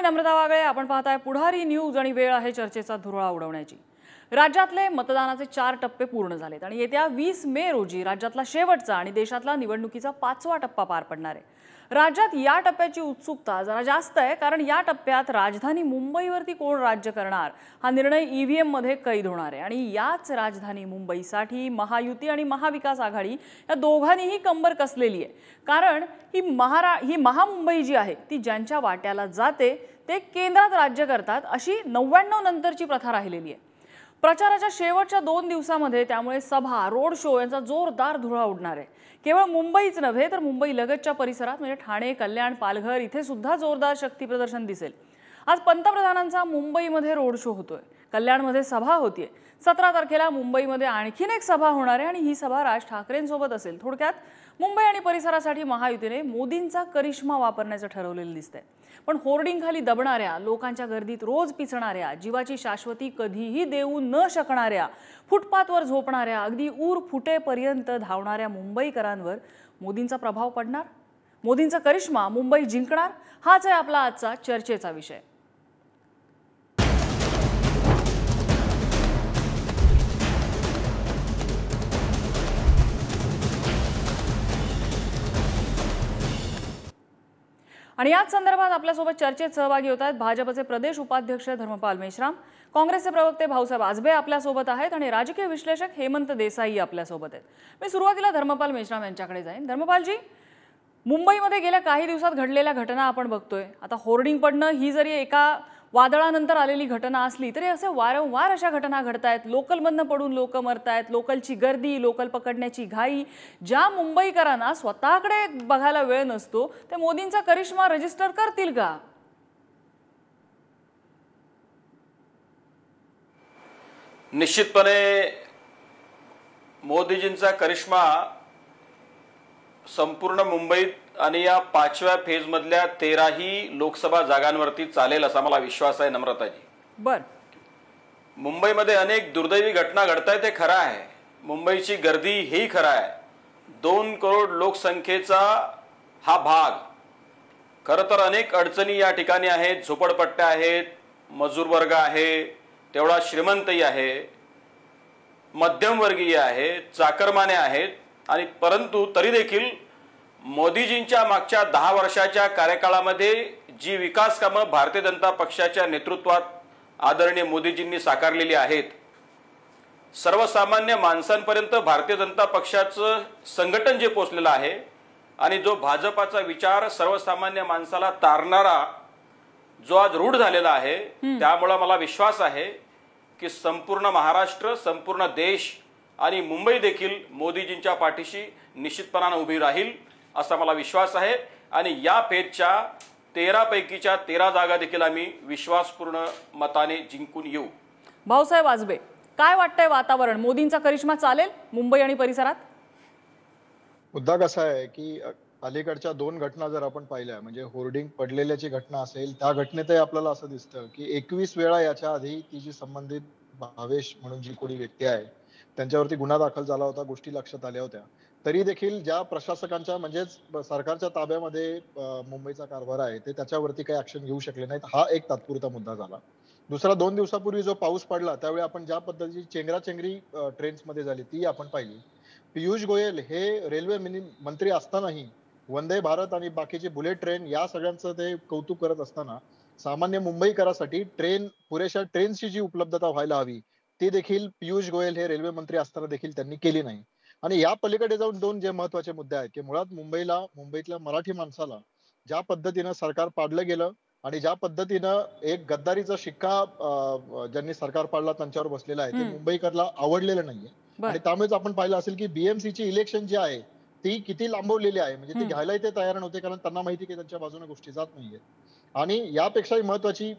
मी नम्रता वागळे. आपण पाहताय पुढारी न्यूज आणि वेळ आहे चर्चेचा धुरळा उडवण्याची. राज्यातले मतदानाचे 4 टप्पे पूर्ण झालेत आणि येत्या 20 मे रोजी राज्यातला शेवटचा आणि देशातला निवडणुकीचा 5वा टप्पा पार पडणार आहे. राज्यात या टप्प्याची उत्सुकता जरा जास्त आहे, कारण या टप्प्यात राजधानी मुंबईवरती कोण राज्य करणार हा निर्णय ईव्हीएम मध्ये कैद होणार आहे. आणि याच राजधानी मुंबईसाठी महायुती आणि महाविकास आघाडी या दोघांनीही कंबर कसलेली आहे. कारण ही महामुंबई जी आहे ती ज्यांच्या वाट्याला जाते ते केंद्रात राज्य करतात अशी 99 नंतरची प्रथा राहिलेली आहे. प्रचाराच्या शेवटच्या 2 दिवसांमध्ये त्यामुळे सभा, रोड शो यांचा जोरदार धुळा उडणार आहे. केवळ मुंबईच नव्हे तर मुंबई लगतच्या परिसरात म्हणजे ठाणे, कल्याण, पालघर इथे सुद्धा जोरदार शक्ती प्रदर्शन दिसेल. आज पंतप्रधानांचा मुंबईमध्ये रोड शो होतोय, कल्याणमध्ये सभा होतीये. 17 तारखेला मुंबईमध्ये आणखीन एक सभा होणार आहे आणि ही सभा राज ठाकरेंसोबत असेल. थोडक्यात मुंबई आणि परिसरासाठी महायुतीने मोदींचा करिश्मा वापरण्याचं ठरवलेलं दिसतंय. पण होर्डिंग खाली दबणाऱ्या, लोकांच्या गर्दीत रोज पिचणाऱ्या, जीवाची शाश्वती कधीही देऊ न शकणाऱ्या, फुटपाथवर झोपणाऱ्या, अगदी ऊर फुटेपर्यंत धावणाऱ्या मुंबईकरांवर मोदींचा प्रभाव पडणार? मोदींचा करिश्मा मुंबई जिंकणार? हाच आहे आपला आजचा चर्चेचा विषय. आणि याच संदर्भात आपल्यासोबत चर्चेत सहभागी होत आहेत भाजपचे प्रदेश उपाध्यक्ष धर्मपाल मेश्राम, काँग्रेसचे प्रवक्ते भाऊसाहेब आजबे आपल्यासोबत आहेत आणि राजकीय विश्लेषक हेमंत देसाई आपल्यासोबत आहेत. मी सुरुवातीला धर्मपाल मेश्राम यांच्याकडे जाईन. धर्मपालजी, मुंबईमध्ये गेल्या काही दिवसात घडलेल्या घटना आपण बघतोय. आता होर्डिंग पडणं ही जरी एका वादळानंतर आलेली घटना असली तरी असे वारंवार अशा घटना घडतायत. लोकलमधनं पडून लोक मरतायत, लोकलची गर्दी, लोकल पकडण्याची घाई. ज्या मुंबईकरांना स्वतःकडे बघायला वेळ नसतो ते मोदींचा करिश्मा रजिस्टर करतील का? निश्चितपणे मोदीजींचा करिश्मा संपूर्ण मुंबईत आणि या 5व्या फेज मधल्या 13ही लोकसभा जागांवरती चालेल असा मला विश्वास आहे. नम्रताजी, मुंबईमध्ये अनेक दुर्दैवी घटना घडतायत ते खरं आहे. मुंबईची गर्दी हेही खरं आहे. 2 करोड लोकसंख्येचा हा भाग. खरं तर अनेक अडचणी या ठिकाणी आहेत. झोपडपट्ट्या आहेत, मजूर वर्ग आहे, तेवढा श्रीमंतही आहे, मध्यमवर्गीय आहे, चाकरमाने आहेत. आणि परंतु तरी देखील मोदीजींच्या मागच्या 10 वर्षाच्या कार्यकाळामध्ये जी विकास कामं भारतीय जनता पक्षाच्या नेतृत्वात आदरणीय मोदीजींनी साकारलेली आहेत, सर्वसामान्य माणसांपर्यंत भारतीय जनता पक्षाचं संघटन जे पोचलेलं आहे आणि जो भाजपाचा विचार सर्वसामान्य माणसाला तारणारा जो आज रूढ झालेला आहे, त्यामुळे मला विश्वास आहे की संपूर्ण महाराष्ट्र, संपूर्ण देश आणि मुंबई देखील मोदीजींच्या पाठीशी निश्चितपणाने उभी राहील असा मला विश्वास आहे. आणि या फेजच्या 13 पैकीच्या 13 जागा देखील आम्ही विश्वासपूर्ण मताने जिंकून येऊ. भाऊसाहेब आजबे, काय वाटतंय वातावरण? मोदींचा करिश्मा चालेल मुंबई आणि परिसरात? मुद्दा कसा आहे की अलीकडच्या 2 घटना जर आपण पाहिल्या, म्हणजे होर्डिंग पडलेल्याची घटना असेल, त्या घटनेतही आपल्याला असं दिसतं की 21 वेळा याच्या आधी ती जी संबंधित भावेश म्हणून जी कोणी व्यक्ती आहे त्यांच्यावरती गुन्हा दाखल झाला होता, गोष्टी लक्षात आल्या होत्या. तरी देखील ज्या प्रशासकांच्या म्हणजेच सरकारच्या ताब्यामध्ये मुंबईचा कारभार आहे ते त्याच्यावरती काही ऍक्शन घेऊ शकले नाहीत. हा एक तात्पुरता मुद्दा झाला. दुसरा, 2 दिवसापूर्वी जो पाऊस पडला त्यावेळी आपण ज्या पद्धतीची चेंगराचेंगरी ट्रेन्स मध्ये झाली ती आपण पाहिली. पियुष गोयल हे रेल्वे मंत्री असतानाही वंदे भारत आणि बाकीचे बुलेट ट्रेन या सगळ्यांचं ते कौतुक करत असताना सामान्य मुंबईकरांसाठी पुरेशा ट्रेनची जी उपलब्धता व्हायला हवी ती देखील पियुष गोयल हे रेल्वे मंत्री असताना देखील त्यांनी केली नाही. आणि या पलीकडे जाऊन 2 जे महत्वाचे मुद्दे आहेत की मुळात मुंबईतल्या मराठी माणसाला ज्या पद्धतीनं सरकार पाडलं गेलं आणि ज्या पद्धतीनं एक गद्दारीचा शिक्का ज्यांनी सरकार पाडला त्यांच्यावर बसलेला आहे ते मुंबईकरला आवडलेलं नाहीये. आणि त्यामुळेच आपण पाहिलं असेल की बीएमसीची इलेक्शन जी आहे ती किती लांबवलेली आहे. म्हणजे ते घ्यायलाही ते तयार नव्हते, कारण त्यांना माहिती की त्यांच्या बाजूने गोष्टी जात नाहीये. आणि यापेक्षाही महत्वाची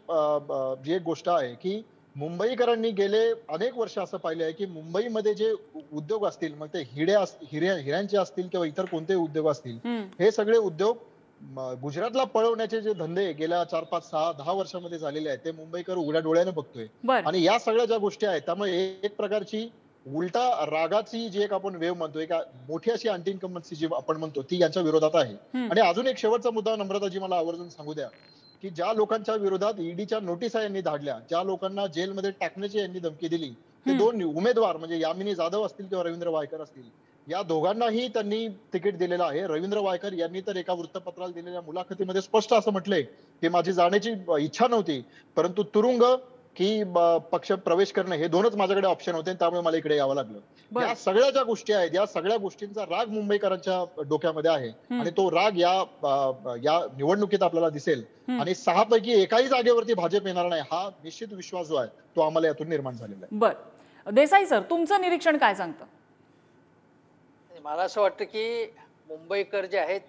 जी एक गोष्ट आहे की मुंबईकरांनी गेले अनेक वर्ष असं पाहिले आहे की मुंबईमध्ये जे उद्योग असतील, मग ते हिऱ्यांचे असतील किंवा इतर कोणतेही उद्योग असतील, हे सगळे उद्योग गुजरातला पळवण्याचे जे धंदे गेल्या 4, 5, 6, 10 वर्षामध्ये झालेले आहेत ते मुंबईकर उघड्या डोळ्याने बघतोय. आणि या सगळ्या ज्या गोष्टी आहेत त्यामुळे एक प्रकारची उलटा रागाची जी एक आपण वेव म्हणतो, एक मोठी अशी अँटी इन्कम्बन्सी जी आपण म्हणतो ती यांच्या विरोधात आहे. आणि अजून एक शेवटचा मुद्दा नम्रताजी मला आवर्जून सांगू द्या की ज्या लोकांच्या विरोधात ईडीच्या नोटिसा यांनी धाडल्या, ज्या लोकांना जेलमध्ये टाकण्याची यांनी धमकी दिली, ते दोन उमेदवार म्हणजे यामिनी जाधव असतील किंवा रवींद्र वायकर असतील, या दोघांनाही त्यांनी तिकीट दिलेलं आहे. रवींद्र वायकर यांनी तर एका वृत्तपत्राला दिलेल्या मुलाखतीमध्ये स्पष्ट असं म्हटलंय की माझी जाण्याची इच्छा नव्हती, परंतु तुरुंग की पक्ष प्रवेश करणं हे दोनच माझ्याकडे ऑप्शन होते, त्यामुळे मला इकडे यावं लागलं. या सगळ्या ज्या गोष्टी आहेत, या सगळ्या गोष्टींचा राग मुंबईकरांच्या डोक्यामध्ये आहे आणि तो राग या निवडणुकीत आपल्याला दिसेल आणि 6 पैकी एकाही जागेवरती भाजप येणार नाही हा निश्चित विश्वास जो आहे तो आम्हाला यातून निर्माण झालेला आहे. बर, देसाई सर, तुमचं निरीक्षण काय सांगतं? मला असं वाटतं की मुंबईकर जे आहेत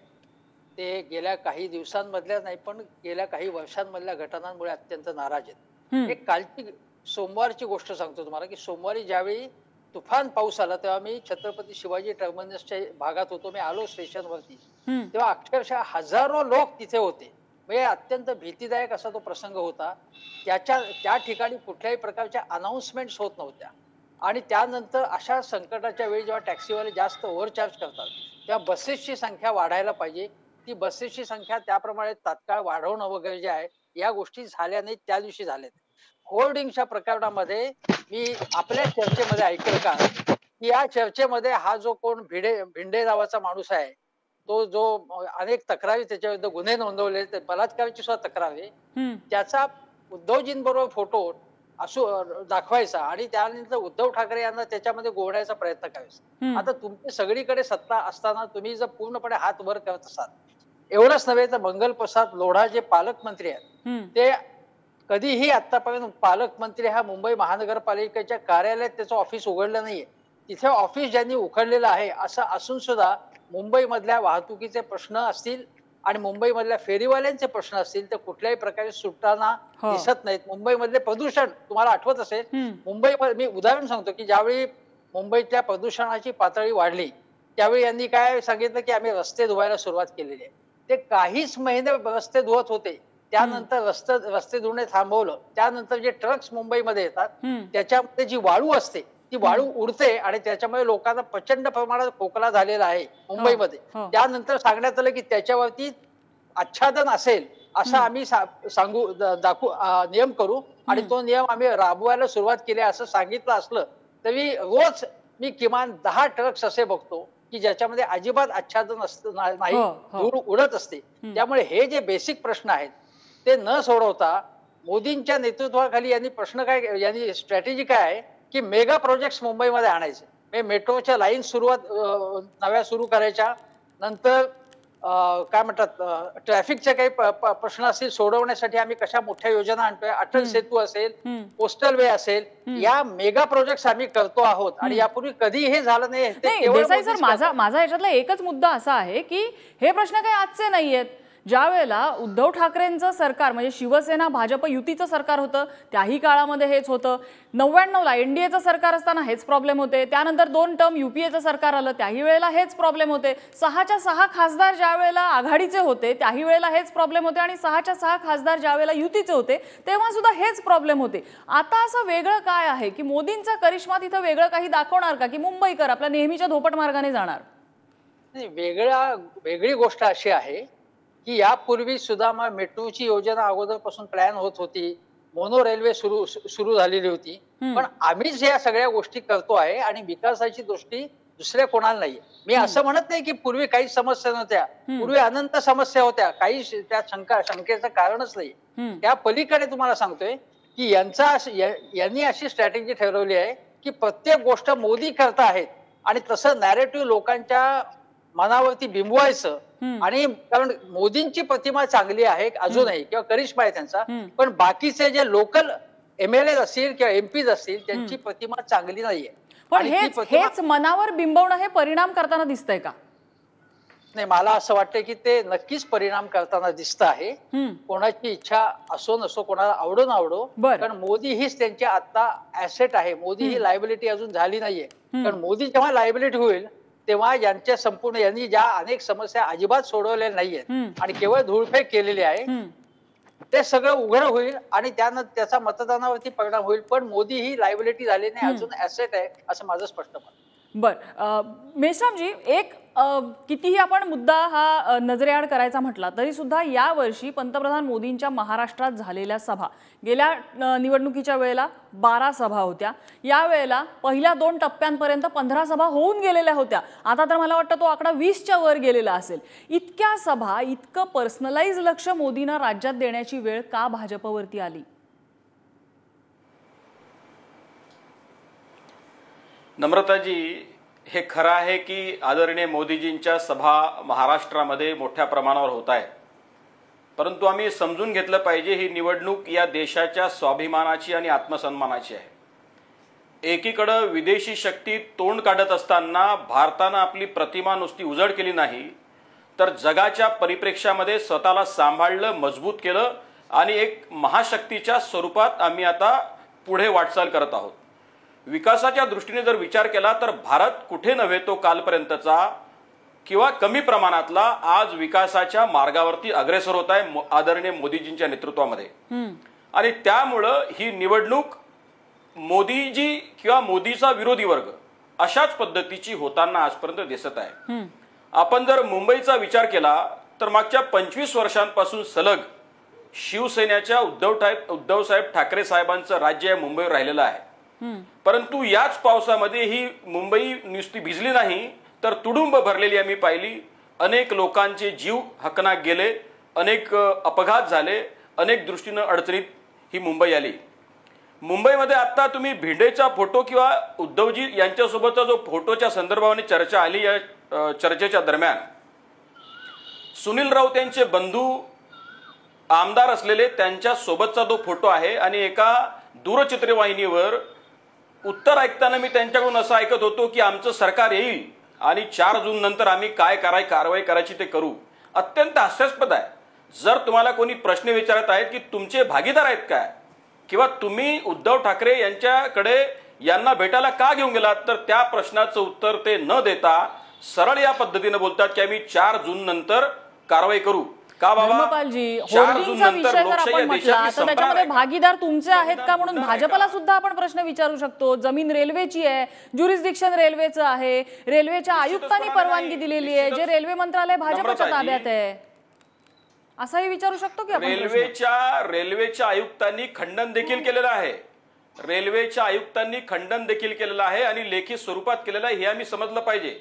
ते गेल्या काही दिवसांमधल्या नाही पण गेल्या काही वर्षांमधल्या घटनांमुळे अत्यंत नाराज आहेत. एक कालची सोमवारची गोष्ट सांगतो तुम्हाला की सोमवारी ज्यावेळी तुफान पाऊस आला तेव्हा मी छत्रपती शिवाजी टर्मिनसच्या भागात होतो. मी आलो स्टेशनवरती तेव्हा अक्षरशः हजारो लोक तिथे होते. म्हणजे अत्यंत भीतीदायक असा तो प्रसंग होता. त्या ठिकाणी कुठल्याही प्रकारच्या अनाउन्समेंट्स होत नव्हत्या आणि त्यानंतर अशा संकटाच्या वेळी जेव्हा टॅक्सीवाले जास्त ओव्हरचार्ज करतात तेव्हा बसेसची संख्या वाढायला पाहिजे. ती बसेसची संख्या त्याप्रमाणे तात्काळ वाढवणं वगैरे जे आहे या गोष्टी झाल्या नाहीत, त्या दिवशी झाल्यात. होर्डिंगच्या प्रकरणामध्ये मी आपल्या चर्चेमध्ये ऐकलं का की या चर्चेमध्ये हा जो कोण भिंडे नावाचा माणूस आहे तो जो अनेक तक्रारी त्याच्याविरुद्ध गुन्हे नोंदवले, बलात्काराची सुद्धा तक्रार आहे, त्याचा उद्धवजींबरोबर फोटो दाखवायचा आणि त्यानंतर उद्धव ठाकरे यांना त्याच्यामध्ये गोवण्याचा प्रयत्न करायचा. आता तुमची सगळीकडे सत्ता असताना तुम्ही जर पूर्णपणे हात वर करत असाल, एवढंच नव्हे तर मंगल प्रसाद लोढा जे पालकमंत्री आहेत ते कधीही आतापर्यंत पालकमंत्री हा मुंबई महानगरपालिकेच्या कार्यालयात त्याचं ऑफिस उघडलं नाहीये. तिथे ऑफिस ज्यांनी उघडलेलं आहे असं असून सुद्धा मुंबईमधल्या वाहतुकीचे प्रश्न असतील आणि मुंबईमधल्या फेरीवाल्यांचे प्रश्न असतील तर कुठल्याही प्रकारे सुटताना दिसत नाहीत. मुंबईमधले प्रदूषण तुम्हाला आठवत असेल, मुंबईमध्ये मी उदाहरण सांगतो की ज्यावेळी मुंबईतल्या प्रदूषणाची पातळी वाढली त्यावेळी यांनी काय सांगितलं की आम्ही रस्ते धुवायला सुरुवात केलेली आहे. ते काहीच महिने रस्ते धुवत होते, त्यानंतर रस्ते धुणे थांबवलं. त्यानंतर जे ट्रक्स मुंबईमध्ये येतात त्याच्यामध्ये जी वाळू असते ती वाळू उडते आणि त्याच्यामुळे लोकांना प्रचंड प्रमाणात खोकला झालेला आहे मुंबईमध्ये. त्यानंतर सांगण्यात आलं की त्याच्यावरती आच्छादन असेल असं आम्ही नियम करू आणि तो नियम आम्ही राबवायला सुरुवात केली असं सांगितलं असलं तरी रोज मी किमान 10 ट्रक्स असे बघतो की ज्याच्यामध्ये अजिबात आच्छादन नाही, धूळ उडत असते. त्यामुळे हे जे बेसिक प्रश्न आहेत ते न सोडवता मोदींच्या नेतृत्वाखाली यांनी स्ट्रॅटेजी काय आहे की मेगा प्रोजेक्ट्स मुंबईमध्ये आणायचे. मेट्रोच्या लाईन नव्या सुरू करायच्या, नंतर काय म्हणतात ट्रॅफिकचे काही प्रश्न असतील सोडवण्यासाठी आम्ही कशा मोठ्या योजना आणतोय, अटल सेतू असेल, कोस्टल वे असेल, या मेगा प्रोजेक्ट्स आम्ही करतो आहोत आणि यापूर्वी कधी हे झालं नाही. देसाई सर, माझा याच्यातला एकच मुद्दा असा आहे की हे प्रश्न काही आजचे नाहीयेत. ज्या वेळेला उद्धव ठाकरेंचं सरकार म्हणजे शिवसेना भाजप युतीचं सरकार होतं त्याही काळामध्ये हेच होतं. 99ला एनडीएचं सरकार असताना हेच प्रॉब्लेम होते. त्यानंतर 2 टर्म युपीएचं सरकार आलं त्याही वेळेला हेच प्रॉब्लेम होते. 6च्या 6 खासदार ज्या वेळेला आघाडीचे होते त्याही वेळेला हेच प्रॉब्लेम होते आणि 6च्या 6 खासदार ज्या वेळेला युतीचे होते तेव्हा सुद्धा हेच प्रॉब्लेम होते. आता असं वेगळं काय आहे की मोदींचा करिश्मा तिथं वेगळं काही दाखवणार का की मुंबईकर आपल्या नेहमीच्या धोपट मार्गाने जाणार? वेगळी गोष्ट अशी आहे की यापूर्वी सुद्धा मेट्रोची योजना अगोदरपासून प्लॅन होत होती, मोनो रेल्वे सुरू झालेली होती, पण आम्हीच या सगळ्या गोष्टी करतो आहे आणि विकासाची दृष्टी दुसऱ्या कोणाला नाहीये. मी असं म्हणत नाही की पूर्वी काही समस्या नव्हत्या, पूर्वी अनंत समस्या होत्या, काही त्या शंकेचं कारणच नाही. त्या पलीकडे तुम्हाला सांगतोय की यांनी अशी स्ट्रॅटेजी ठरवली आहे की प्रत्येक गोष्ट मोदी करत आहेत आणि तसं नॅरेटिव्ह लोकांच्या मनावरती बिंबवायचं. आणि कारण मोदींची प्रतिमा चांगली आहे अजूनही किंवा करिश्मा आहे त्यांचा, पण बाकीचे जे लोकल MLA असतील किंवा MPs असतील त्यांची प्रतिमा चांगली नाहीये. पण हेच मनावर बिंबवणं हे परिणाम करताना दिसतंय का? नाही, मला असं वाटतं की ते नक्कीच परिणाम करताना दिसत आहे. कोणाची इच्छा असो नसो, कोणाला आवडो नावडो, कारण मोदी हीच त्यांची आता ऍसेट आहे. मोदी ही लायबिलिटी अजून झाली नाहीये. कारण मोदी जेव्हा लायबिलिटी होईल तेव्हा यांच्या संपूर्ण यांनी ज्या अनेक समस्या अजिबात सोडवलेल्या नाहीयेत आणि केवळ धूळफेक केलेली आहे ते सगळं उघड होईल आणि त्यानंतर त्याचा मतदानावरती परिणाम होईल. पण मोदी ही लायबिलिटी झाली नाही, अजून ऍसेट आहे असं माझं स्पष्ट मत. बर मेश्रामजी, एक कितीही आपण मुद्दा हा नजरेआड करायचा म्हटला तरी सुद्धा यावर्षी पंतप्रधान मोदींच्या महाराष्ट्रात झालेल्या सभा, गेल्या निवडणुकीच्या वेळेला 12 सभा होत्या, या वेळेला पहिल्या 2 टप्प्यांपर्यंत 15 सभा होऊन गेलेल्या होत्या. आता तर मला वाटतं तो आकडा 20च्या वर गेलेला असेल. इतक्या सभा, इतकं पर्सनलाइज लक्ष मोदींना राज्यात देण्याची वेळ का भाजपवरती आली? नम्रताजी, हे खरं आहे की आदरणीय मोदीजींच्या सभा महाराष्ट्रामध्ये मोठ्या प्रमाणावर होत आहेत, परंतु आम्ही समजून घेतलं पाहिजे ही निवडणूक या देशाच्या स्वाभिमानाची आणि आत्मसन्मानाची आहे. एकीकडे विदेशी शक्ती तोंड काढत असताना भारतानं आपली प्रतिमा नुसती उजळ केली नाही, तर जगाच्या परिप्रेक्ष्यामध्ये स्वतःला सांभाळलं, मजबूत केलं आणि एक महाशक्तीच्या स्वरूपात आम्ही आता पुढे वाटचाल करत आहोत. विकासाच्या दृष्टीने जर विचार केला तर भारत कुठे नव्हे तो कालपर्यंतचा किंवा कमी प्रमाणातला आज विकासाच्या मार्गावरती अग्रेसर होत आहे आदरणीय मोदीजींच्या नेतृत्वामध्ये. आणि त्यामुळं ही निवडणूक मोदीजी किंवा मोदीचा विरोधी वर्ग अशाच पद्धतीची होताना आजपर्यंत दिसत आहे. आपण जर मुंबईचा विचार केला तर मागच्या 25 वर्षांपासून सलग शिवसेनेच्या उद्धव साहेब ठाकरे साहेबांचं राज्य मुंबईवर राहिलेलं आहे. परंतु याच पावसामध्ये ही मुंबई नुसती भिजली नाही तर तुडुंब भरलेली आम्ही पाहिली. अनेक लोकांचे जीव हकनाक गेले, अनेक अपघात झाले, अनेक दृष्टीनं अडचणीत ही मुंबई आली. मुंबईमध्ये आता तुम्ही भिडेचा फोटो किंवा उद्धवजी यांच्यासोबतचा जो फोटोच्या संदर्भाने चर्चा आली, या चर्चेच्या दरम्यान सुनील राऊत यांचे बंधू आमदार असलेले त्यांच्या सोबतचा जो फोटो आहे आणि एका दूरचित्रवाहिनीवर उत्तर ऐकताना मी त्यांच्याकडून असं ऐकत होतो की आमचं सरकार येईल आणि 4 जून नंतर आम्ही काय कारवाई करायची ते करू. अत्यंत हास्यास्पद आहे. जर तुम्हाला कोणी प्रश्न विचारत आहेत की तुमचे भागीदार आहेत काय किंवा तुम्ही उद्धव ठाकरे यांच्याकडे यांना भेटायला का घेऊन गेलात, तर त्या प्रश्नाचं उत्तर ते न देता सरळ या पद्धतीने बोलतात की आम्ही 4 जून नंतर कारवाई करू. का बाबा, धर्मपालजी, होर्डिंगचा विषय जर आपण म्हटला तर त्याच्यामध्ये भागीदार तुमचे आहेत का म्हणून भाजपला सुद्धा आपण प्रश्न विचारू शकतो. जमीन रेल्वेची आहे, ज्युरिस्डिक्शन रेल्वेचं आहे, रेल्वेच्या आयुक्तांनी परवानगी दिलेली आहे, जे रेल्वे मंत्रालय भाजपच्या ताब्यात आहे, असाही विचारू शकतो की आपण. रेल्वेच्या आयुक्तांनी खंडन देखील केलेलं आहे. रेल्वेच्या आयुक्तांनी खंडन देखील केलेलं आहे आणि लेखी स्वरूपात केलेलं आहे, हे आम्ही समजलं पाहिजे.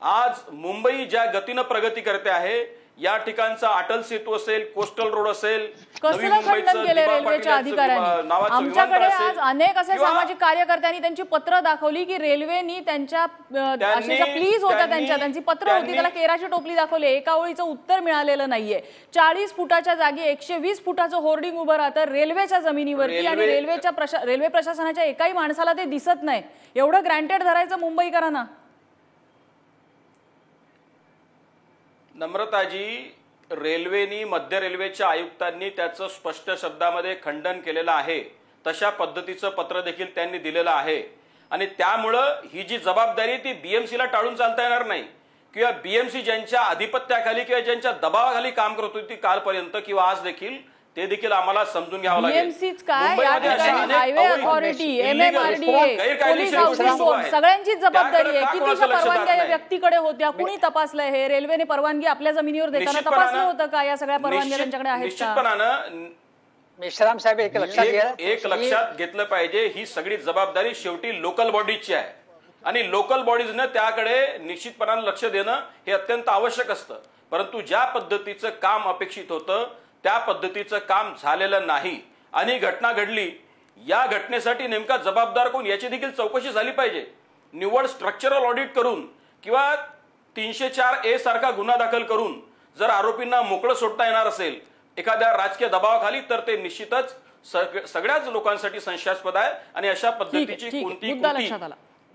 आज मुंबई ज्या गतीनं प्रगती करते आहे, या ठिकाणचा अटल सेतू असेल, कोस्टल रोड असेल, कसलं खंडन केले रेल्वेच्या अधिकाऱ्यांनी. आमच्याकडे आज अनेक असे सामाजिक कार्यकर्त्यांनी त्यांची पत्र दाखवली की रेल्वेनी त्यांच्या प्लीज होत्या, त्यांची पत्र होती, त्याला केराची टोपली दाखवली, एका ओळीचं उत्तर मिळालेलं नाहीये. 40 फुटाच्या जागी 120 फुटाचं होर्डिंग उभं राहतं रेल्वेच्या जमिनीवरती आणि रेल्वे प्रशासनाच्या एकाही माणसाला ते दिसत नाही. एवढं ग्रँटेड धरायचं मुंबईकरांना? नम्रताजी, रेल्वेनी, मध्य रेल्वेच्या आयुक्तांनी त्याचं स्पष्ट शब्दामध्ये खंडन केलेलं आहे. तशा पद्धतीचं पत्र देखील त्यांनी दिलेलं आहे आणि त्यामुळं ही जी जबाबदारी ती बीएमसीला टाळून चालता येणार नाही किंवा बीएमसी ज्यांच्या आधिपत्याखाली किंवा ज्यांच्या दबावाखाली काम करत होती कालपर्यंत किंवा आज देखील, ते देखील आम्हाला समजून घ्यावं लागेल. बीएमसीच काय, या ठिकाणी highway authority, MMRDA, police housing board सगळ्यांचीच जबाबदारी आहे. कितीच्या परवानग्या या व्यक्तीकडे होत्या, कुणी तपासलंय हे? रेल्वेने परवानगी आपल्या जमिनीवर देताना तपासलं होतं का या सगळ्या परवानग्या त्यांच्याकडे आहेत का? निश्चितपणानं मेश्राम साहेब एक लक्षात घेतलं पाहिजे, ही सगळी जबाबदारी शेवटी लोकल बॉडीजची आहे आणि लोकल बॉडीजनं त्याकडे निश्चितपणानं लक्ष देणं हे अत्यंत आवश्यक असतं. परंतु ज्या पद्धतीचं काम अपेक्षित होतं त्या पद्धतीचं काम झालेलं नाही आणि घटना घडली. या घटनेसाठी नेमका जबाबदार कोण याची देखील चौकशी झाली पाहिजे. निव्वळ स्ट्रक्चरल ऑडिट करून किंवा 304A सारखा गुन्हा दाखल करून जर आरोपींना मोकळं सोडता येणार असेल एखाद्या राजकीय दबावाखाली, तर ते निश्चितच सगळ्याच लोकांसाठी संशयास्पद आहे आणि अशा पद्धतीची कोणती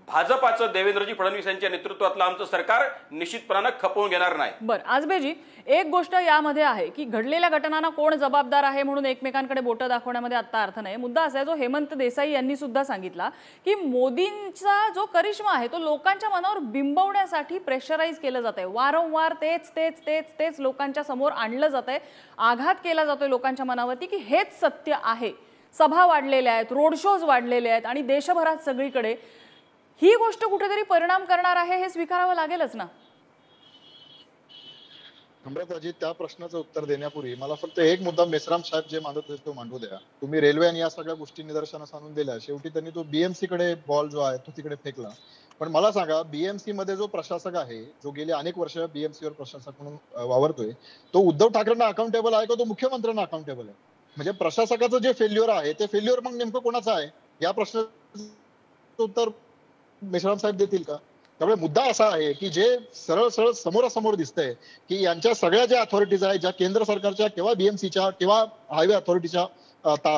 भाजपाचं देवेंद्रजी फडणवीस यांच्या नेतृत्वातलं आमचं सरकार निश्चितपणानं खपवून घेणार नाही. बरं आजबेजी, एक गोष्ट यामध्ये आहे की घडलेल्या घटनांना कोण जबाबदार आहे म्हणून एकमेकांकडे बोटं दाखवण्यामध्ये आता अर्थ नाही. मुद्दा असा आहे, जो हेमंत देसाई यांनी सुद्धा सांगितला की मोदींचा जो करिश्मा आहे तो लोकांच्या मनावर बिंबवण्यासाठी प्रेशराईज केलं जात आहे. वारंवार तेच तेच तेच तेच लोकांच्या समोर आणलं जात आहे, आघात केला जातोय लोकांच्या मनावरती की हेच सत्य आहे. सभा वाढलेल्या आहेत, रोड शोज वाढलेले आहेत आणि देशभरात सगळीकडे ही गोष्ट कुठेतरी परिणाम करणार आहे हे स्वीकारावं लागेलच ना. नम्रताजी, त्या प्रश्नाचं उत्तर देण्यापूर्वी मला फक्त एक मुद्दा मेश्राम साहेब जे मांडत होते तो मांडू द्या. तुम्ही रेल्वे आणि या सगळ्या गोष्टी निदर्शनास आणून दिल्या, शेवटी त्यांनी तो बीएमसी कडे बॉल जो आहे तो तिकडे फेकला. पण मला सांगा, बीएमसी मध्ये जो प्रशासक आहे, जो गेले अनेक वर्ष बीएमसी वर प्रशासक म्हणून वावरतोय, तो उद्धव ठाकरेंना अकाउंटेबल आहे का तो मुख्यमंत्र्यांना अकाउंटेबल आहे? म्हणजे प्रशासकाचं जे फेल्युअर आहे ते फेल्युअर मग नेमकं कोणाचं आहे या प्रश्नाचं उत्तर मेश्राम साहेब देतील का? त्यामुळे मुद्दा असा आहे की जे सरळ सरळ समोरासमोर दिसतंय की यांच्या सगळ्या ज्या अथॉरिटीज आहेत, ज्या केंद्र सरकारच्या किंवा बीएमसीच्या किंवा हायवे अथॉरिटीच्या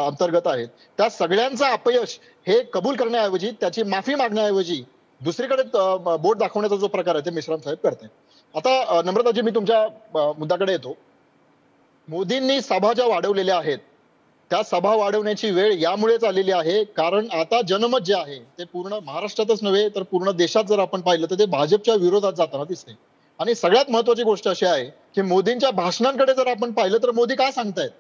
अंतर्गत आहेत, त्या सगळ्यांचं अपयश हे कबूल करण्याऐवजी, त्याची माफी मागण्याऐवजी दुसरीकडे बोट दाखवण्याचा जो प्रकार आहे ते मेश्राम साहेब करतायत. आता नम्रताजी, मी तुमच्या मुद्द्याकडे येतो. मोदींनी सभा ज्या वाढवलेल्या आहेत त्या सभा वाढवण्याची वेळ यामुळेच आलेली आहे कारण आता जनमत जे आहे ते पूर्ण महाराष्ट्रातच नव्हे तर पूर्ण देशात जर आपण पाहिलं तर ते भाजपच्या विरोधात जाताना दिसते. आणि सगळ्यात महत्वाची गोष्ट अशी आहे की मोदींच्या भाषणांकडे जर आपण पाहिलं तर मोदी काय सांगतायत.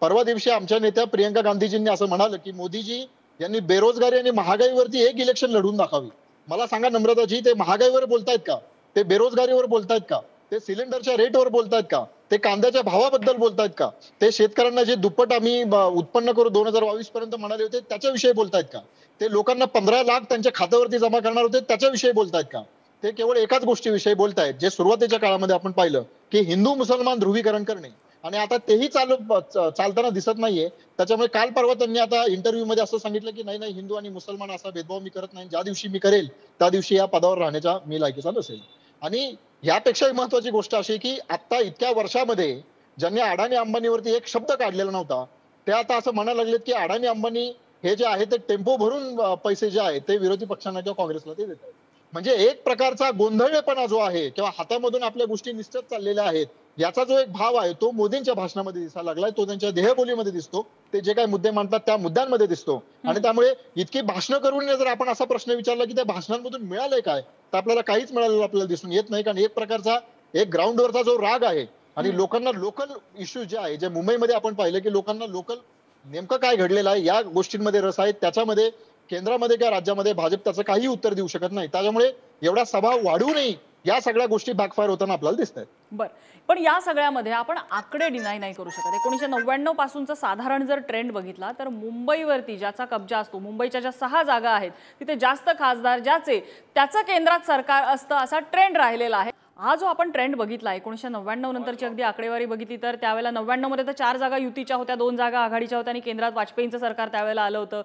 परवा दिवशी आमच्या नेत्या प्रियंका गांधीजींनी असं म्हणालं की मोदीजी यांनी बेरोजगारी आणि महागाईवरती एक इलेक्शन लढून दाखवावी. मला सांगा नम्रताजी, ते महागाईवर बोलतायत का? ते बेरोजगारीवर बोलतायत का? ते सिलेंडरच्या रेटवर बोलतायत का? ते कांद्याच्या भावाबद्दल बोलतायत का? ते शेतकऱ्यांना जे दुप्पट आम्ही उत्पन्न करू 2022 पर्यंत म्हणाले होते त्याच्याविषयी बोलतायत का? ते लोकांना 15 लाख त्यांच्या खात्यावरती जमा करणार होते त्याच्याविषयी बोलतायत का? ते केवळ एकाच गोष्टीविषयी बोलतायत जे सुरुवातीच्या काळामध्ये आपण पाहिलं की हिंदू मुसलमान ध्रुवीकरण करणे, आणि आता तेही चालताना दिसत नाहीये. त्याच्यामुळे काल परवा त्यांनी आता इंटरव्ह्यू मध्ये असं सांगितलं की नाही नाही, हिंदू आणि मुसलमान असा भेदभाव मी करत नाही, ज्या दिवशी मी करेल त्या दिवशी या पदावर राहण्याचा मी लायकीचा नसेल. आणि यापेक्षाही महत्वाची गोष्ट अशी की आता इतक्या वर्षामध्ये ज्यांनी अडाणी अंबानीवरती एक शब्द काढलेला नव्हता ते आता असं म्हणायला लागलेत की अडाणी अंबानी हे जे आहे ते टेम्पो भरून पैसे जे आहेत ते विरोधी पक्षांना किंवा काँग्रेसला ते देत आहेत. म्हणजे एक प्रकारचा गोंधळेपणा जो आहे किंवा हातामधून आपल्या गोष्टी निश्चित चाललेल्या आहेत याचा जो एक भाव आहे तो मोदींच्या भाषणामध्ये दिसायला लागलाय. तो त्यांच्या देहबोलीमध्ये दिसतो, ते जे काही मुद्दे मांडतात त्या मुद्द्यांमध्ये दिसतो. आणि त्यामुळे इतकी भाषणं करून जर आपण असा प्रश्न विचारला की त्या भाषणांमधून मिळालंय काय, तर आपल्याला काहीच मिळालेलं आपल्याला दिसून येत नाही. कारण एक प्रकारचा एक ग्राउंडवरचा जो राग आहे आणि लोकांना लोकल इश्यूज जे आहे, जे मुंबईमध्ये आपण पाहिलं की लोकांना लोकल नेमकं काय घडलेलं आहे या गोष्टींमध्ये रस आहे, त्याच्यामध्ये केंद्रामध्ये किंवा राज्यामध्ये भाजप त्याचं काही उत्तर देऊ शकत नाही. त्याच्यामुळे एवढ्या सभा वाढवूनही या सगळ्या गोष्टी बॅकफायर होताना आपल्याला दिसत आहेत. बर, पण या सगळ्यामध्ये आपण आकडे डिनाय नाही करू शकत. 1999 पासूनचा साधारण जर ट्रेंड बघितला तर मुंबईवरती ज्याचा कब्जा असतो, मुंबईच्या ज्या 6 जागा आहेत तिथे जास्त खासदार ज्याचे त्याचं केंद्रात सरकार असतं असा ट्रेंड राहिलेला आहे. हा जो आपण ट्रेंड बघितला 1999 नंतरची अगदी आकडेवारी बघितली तर त्यावेळेला 99 मध्ये तर 4 जागा युतीच्या होत्या, 2 जागा आघाडीच्या होत्या आणि केंद्रात वाजपेयींचं सरकार त्यावेळेला आलं होतं.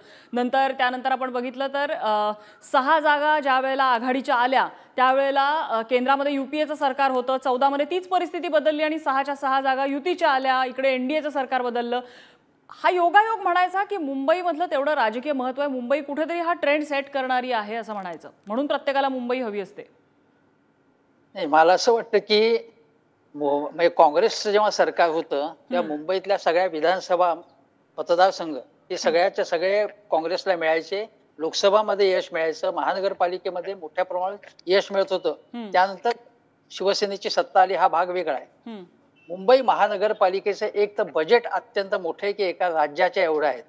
त्यानंतर आपण बघितलं तर 6 जागा ज्या वेळेला आघाडीच्या आल्या त्यावेळेला केंद्रामध्ये युपीएचं सरकार होतं. 14 मध्ये तीच परिस्थिती बदलली आणि 6च्या 6 जागा युतीच्या आल्या, इकडे एनडीएचं सरकार बदललं. हा योगायोग म्हणायचा की मुंबईमधलं तेवढं राजकीय महत्व आहे, मुंबई कुठेतरी हा ट्रेंड सेट करणारी आहे असं म्हणायचं, म्हणून प्रत्येकाला मुंबई हवी असते. नाही, मला असं वाटतं की म्हणजे काँग्रेसचं जेव्हा सरकार होतं तेव्हा मुंबईतल्या सगळ्या विधानसभा मतदारसंघ हे सगळ्याच्या सगळे काँग्रेसला मिळायचे. लोकसभामध्ये यश मिळायचं, महानगरपालिकेमध्ये मोठ्या प्रमाणात यश मिळत होतं. त्यानंतर शिवसेनेची सत्ता आली, हा भाग वेगळा आहे. मुंबई महानगरपालिकेचं एक तर बजेट अत्यंत मोठं आहे की एका राज्याच्या एवढं आहे.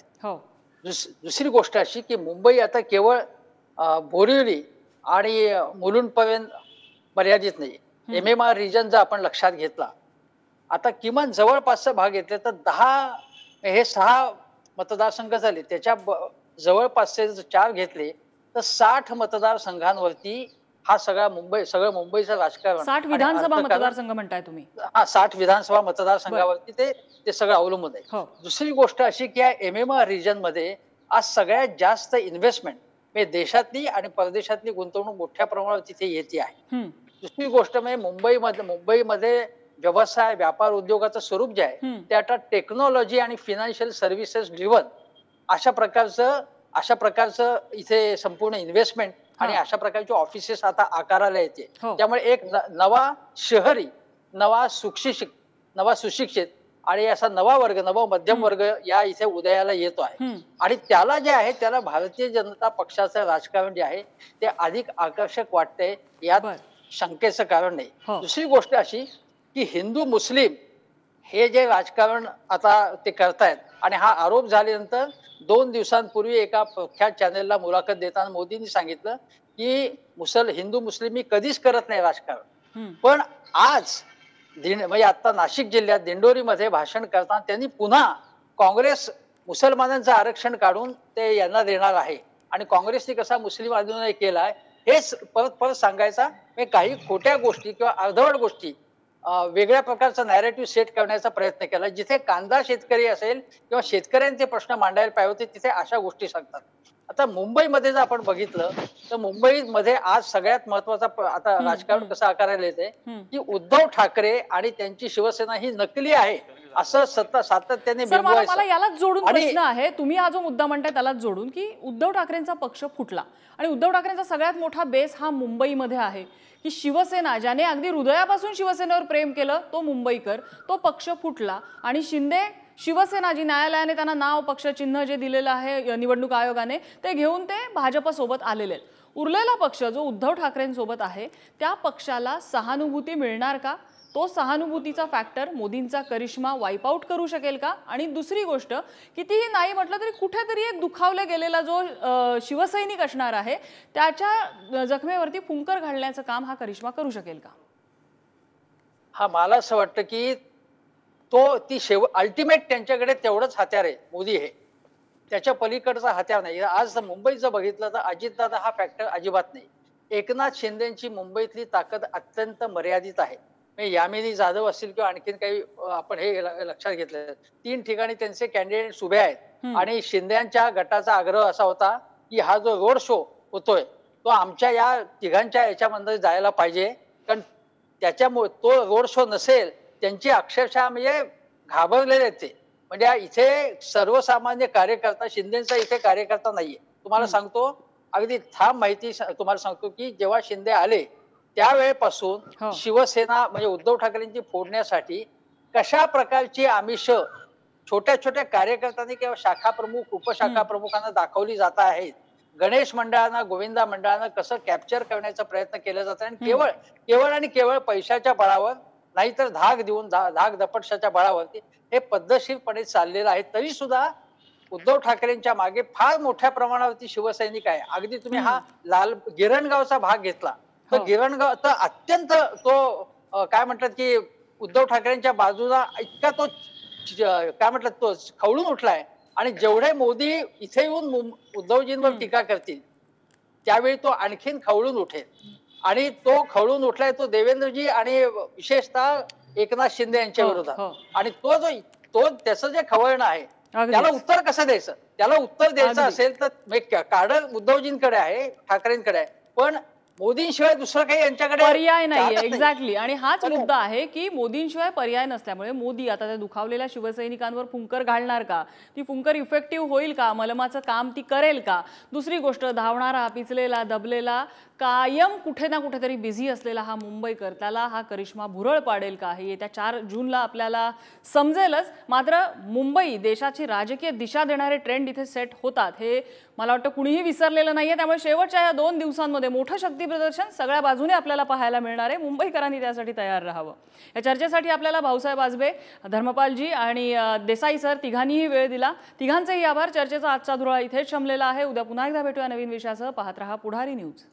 दुसरी गोष्ट अशी की मुंबई आता केवळ बोरिवली आणि मुलुंडपर्यंत मर्यादित नाही. MMR रिजन जर आपण लक्षात घेतला, आता किमान जवळपासचा भाग घेतले तर 6 मतदारसंघ झाले, त्याच्या जवळपासचे 4 घेतले तर 60 मतदारसंघांवरती हा सगळं मुंबईचं राजकारण, 60 विधानसभा मतदारसंघ म्हणताय तुम्ही? हा, 60 विधानसभा मतदारसंघावरती ते सगळं अवलंबून आहे. दुसरी गोष्ट अशी की या MMR रिजन मध्ये आज सगळ्यात जास्त इन्व्हेस्टमेंट म्हणजे देशातली आणि परदेशातली गुंतवणूक मोठ्या प्रमाणावर तिथे येते आहे. दुसरी गोष्ट म्हणजे मुंबईमध्ये व्यवसाय व्यापार उद्योगाचं स्वरूप जे आहे ते आता टेक्नॉलॉजी आणि फिनान्शियल सर्व्हिसेस ड्रिव्हन अशा प्रकारचं इथे संपूर्ण इन्व्हेस्टमेंट आणि अशा प्रकारचे ऑफिसेस आता आकाराला येते. त्यामुळे एक नवा शहरी, नवा सुशिक्षित आणि असा नवा मध्यम वर्ग या इथे उदयाला येतो आहे. आणि त्याला जे आहे त्याला भारतीय जनता पक्षाचं राजकारण जे आहे ते अधिक आकर्षक वाटतंय, यात शंकेचं कारण नाही. दुसरी गोष्ट अशी की हिंदू मुस्लिम हे जे राजकारण आता ते करतायत आणि हा आरोप झाल्यानंतर 2 दिवसांपूर्वी एका प्रख्यात चॅनेलला मुलाखत देताना मोदींनी सांगितलं की हिंदू मुस्लिम मी कधीच करत नाही राजकारण, पण आज म्हणजे आता नाशिक जिल्ह्यात दिंडोरीमध्ये भाषण करताना त्यांनी पुन्हा काँग्रेस मुसलमानांचं आरक्षण काढून ते यांना देणार आहे आणि काँग्रेसने कसा मुस्लिम आंदोलन केलाय हेच परत परत सांगायचा. काही खोट्या गोष्टी किंवा अर्धवट गोष्टी वेगळ्या प्रकारचा नॅरेटिव्ह सेट करण्याचा प्रयत्न केला. जिथे कांदा शेतकरी असेल किंवा शेतकऱ्यांचे प्रश्न मांडायला पाहिजे होते तिथे अशा गोष्टी सांगतात. आता मुंबईमध्ये जर आपण बघितलं तर मुंबईमध्ये आज सगळ्यात महत्वाचा आता राजकारण कसं आकारायला येते की उद्धव ठाकरे आणि त्यांची शिवसेना ही नकली आहे असं सातत्याने मला यालाच जोडून प्रश्न आहे. तुम्ही हा जो मुद्दा म्हणताय त्यालाच जोडून की उद्धव ठाकरेंचा पक्ष फुटला आणि उद्धव ठाकरेंचा सगळ्यात मोठा बेस हा मुंबईमध्ये आहे की शिवसेना ज्याने अगदी हृदयापासून शिवसेनेवर प्रेम केलं तो मुंबईकर, तो पक्ष फुटला आणि शिंदे शिवसेना जी न्यायालयाने त्यांना नाव पक्ष चिन्ह जे दिलेलं आहे निवडणूक आयोगाने ते घेऊन ते भाजपसोबत आलेले आहेत. उरलेला पक्ष जो उद्धव ठाकरेंसोबत आहे त्या पक्षाला सहानुभूती मिळणार का? तो सहानुभूतीचा फॅक्टर मोदींचा करिश्मा वाईप आउट करू शकेल का? आणि दुसरी गोष्ट कितीही नाही म्हटलं तरी कुठेतरी एक दुखावले गेलेला जो शिवसैनिक असणार आहे त्याच्या जखमेवरती फुंकर घालण्याचं काम हा करिश्मा करू शकेल का? हा मला असं वाटतं की ती अल्टिमेट त्यांच्याकडे तेवढंच हत्यार आहे मोदी हे, त्याच्या पलीकडचा हत्यार नाही. आज मुंबईत जर बघितलं तर अजितदादा हा फॅक्टर अजिबात नाही. एकनाथ शिंदेची मुंबईतली ताकद अत्यंत मर्यादित आहे. यामिनी जाधव असतील किंवा आणखीन काही आपण हे लक्षात घेतलं 3 ठिकाणी त्यांचे कॅन्डिडेट उभे आहेत आणि शिंदेच्या गटाचा आग्रह असा होता की हा जो रोड शो होतोय तो आमच्या या तिघांच्या याच्यामध्ये जायला पाहिजे, कारण त्याच्यामुळे तो रोड शो नसेल त्यांची अक्षरशः म्हणजे घाबरलेले आहेत ते. म्हणजे इथे सर्वसामान्य कार्यकर्ता शिंदेचा इथे कार्यकर्ता नाहीये. तुम्हाला सांगतो अगदी ठाम माहिती तुम्हाला सांगतो की जेव्हा शिंदे आले त्यावेळेपासून शिवसेना म्हणजे उद्धव ठाकरेंची फोडण्यासाठी कशा प्रकारची आमिष छोट्या छोट्या कार्यकर्त्यांनी किंवा शाखा प्रमुख उपशाखा प्रमुखांना दाखवली जात आहेत. गणेश मंडळांना गोविंदा मंडळांना कसं कॅप्चर करण्याचा प्रयत्न केला जात आहे आणि केवळ आणि केवळ पैशाच्या बळावर नाहीतर धाक देऊन धाक दपटशाच्या बळावरती हे पद्धतशीरपणे चाललेलं आहे. तरी सुद्धा उद्धव ठाकरेंच्या मागे फार मोठ्या प्रमाणावरती शिवसैनिक आहे. अगदी तुम्ही हा गिरणगावचा भाग घेतला तर गिरणगाव तर अत्यंत तो काय म्हणतात की उद्धव ठाकरेंच्या बाजूला इतका तो काय म्हणतात तो खवळून उठलाय आणि जेवढे मोदी इथे येऊन उद्धवजींवर टीका करतील त्यावेळी तो आणखीन खवळून उठेल आणि तो खवळून उठलाय तो देवेंद्रजी आणि विशेषतः एकनाथ शिंदे यांच्या विरोधात. आणि तो त्याचं जे खवळणं आहे त्याला उत्तर कसं द्यायचं, त्याला उत्तर द्यायचं असेल तर काढ उद्धवजींकडे आहे ठाकरेंकडे आहे पण मोदींशिवाय दुसरं काही यांच्याकडे पर्याय नाहीये. एक्झॅक्टली. आणि हाच मुद्दा आहे की मोदींशिवाय पर्याय नसल्यामुळे मोदी आता त्या दुखावलेल्या शिवसैनिकांवर फुंकर घालणार का? ती फुंकर इफेक्टिव्ह होईल का? मलमाचं काम ती करेल का? दुसरी गोष्ट धावणारा पिचलेला दबलेला कायम कुठे ना कुठेतरी बिझी असलेला हा मुंबईकर त्याला हा करिश्मा भुरळ पाडेल का? हे येत्या 4 जूनला आपल्याला समजेलच. मात्र मुंबई देशाची राजकीय दिशा देणारे ट्रेंड इथे सेट होतात हे मला वाटतं कुणीही विसरलेलं नाहीये. त्यामुळे शेवटच्या या 2 दिवसांमध्ये मोठं शक्ती प्रदर्शन सगळ्या बाजूने आपल्याला पाहायला मिळणार आहे. मुंबईकरांनी त्यासाठी तयार राहावं. या चर्चेसाठी आपल्याला भाऊसाहेब आजबे, धर्मपालजी आणि देसाई सर तिघांनीही वेळ दिला. तिघांचेही आभार. चर्चेचा आजचा धुरळा इथेच शमलेला आहे. उद्या पुन्हा एकदा भेटूया नवीन विषयासह. पाहत रहा पुढारी न्यूज.